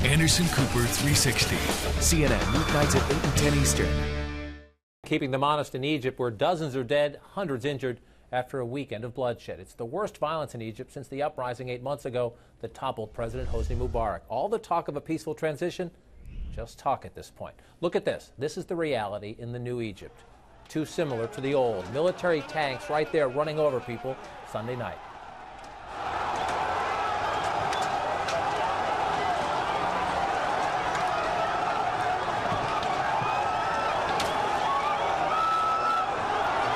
Anderson Cooper 360. CNN weeknights at 8 and 10 Eastern. Keeping them honest in Egypt, where dozens are dead, hundreds injured after a weekend of bloodshed. It's the worst violence in Egypt since the uprising 8 months ago that toppled President Hosni Mubarak. All the talk of a peaceful transition, just talk at this point. Look at this. This is the reality in the new Egypt. Too similar to the old. Military tanks right there running over people Sunday night.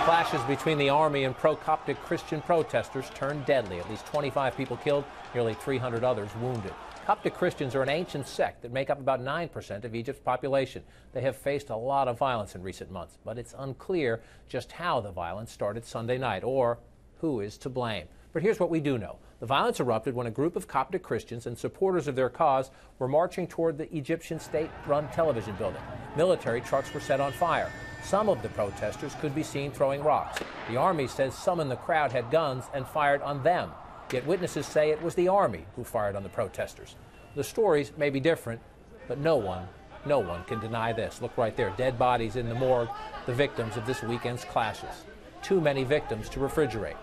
Clashes between the army and pro-Coptic Christian protesters turned deadly. At least 25 people killed, nearly 300 others wounded. Coptic Christians are an ancient sect that make up about 9% of Egypt's population. They have faced a lot of violence in recent months, but it's unclear just how the violence started Sunday night or who is to blame. But here's what we do know. The violence erupted when a group of Coptic Christians and supporters of their cause were marching toward the Egyptian state-run television building. Military trucks were set on fire. Some of the protesters could be seen throwing rocks. The army says some in the crowd had guns and fired on them. Yet witnesses say it was the army who fired on the protesters. The stories may be different, but no one can deny this. Look right there, dead bodies in the morgue, the victims of this weekend's clashes. Too many victims to refrigerate,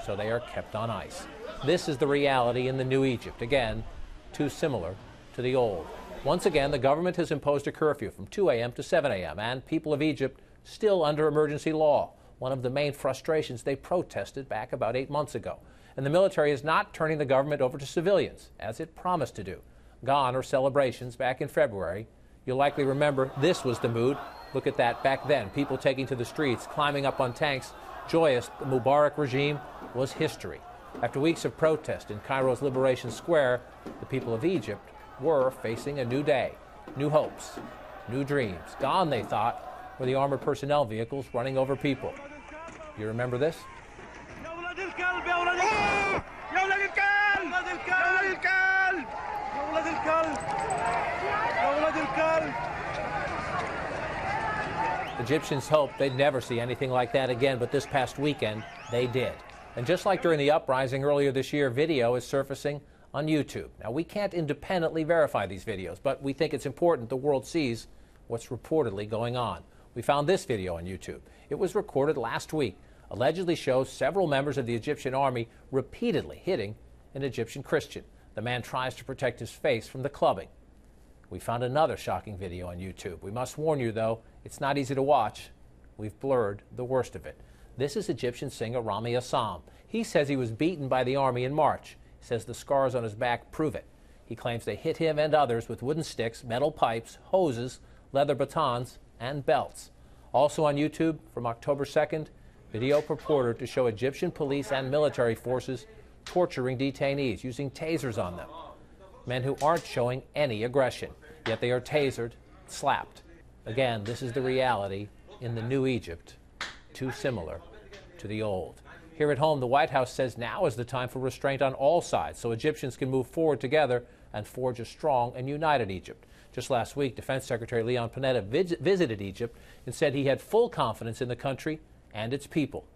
so they are kept on ice. This is the reality in the new Egypt. Again, too similar to the old. Once again, the government has imposed a curfew from 2 a.m. to 7 a.m., and people of Egypt still under emergency law, one of the main frustrations they protested back about 8 months ago. And the military is not turning the government over to civilians, as it promised to do. Gone are celebrations back in February. You'll likely remember this was the mood. Look at that back then, people taking to the streets, climbing up on tanks, joyous. The Mubarak regime was history. After weeks of protest in Cairo's Liberation Square, the people of Egypt were facing a new day, new hopes, new dreams. Gone, they thought, were the armored personnel vehicles running over people. You remember this? Egyptians hoped they'd never see anything like that again, but this past weekend, they did. And just like during the uprising earlier this year, video is surfacing on YouTube. Now, we can't independently verify these videos, but we think it's important the world sees what's reportedly going on. We found this video on YouTube. It was recorded last week. Allegedly shows several members of the Egyptian army repeatedly hitting an Egyptian Christian. The man tries to protect his face from the clubbing. We found another shocking video on YouTube. We must warn you, though, it's not easy to watch. We've blurred the worst of it. This is Egyptian singer Rami Assam. He says he was beaten by the army in March. He says the scars on his back prove it. He claims they hit him and others with wooden sticks, metal pipes, hoses, leather batons, and belts. Also on YouTube from October 2nd, video purported to show Egyptian police and military forces torturing detainees, using tasers on them. Men who aren't showing any aggression, yet they are tasered, slapped. Again, this is the reality in the new Egypt, too similar to the old. Here at home, the White House says now is the time for restraint on all sides so Egyptians can move forward together and forge a strong and united Egypt. Just last week, Defense Secretary Leon Panetta visited Egypt and said he had full confidence in the country and its people.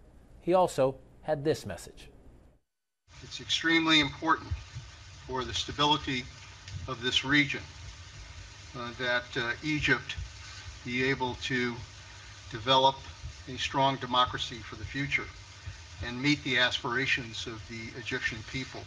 He also had this message. It's extremely important for the stability of this region that Egypt be able to develop a strong democracy for the future and meet the aspirations of the Egyptian people.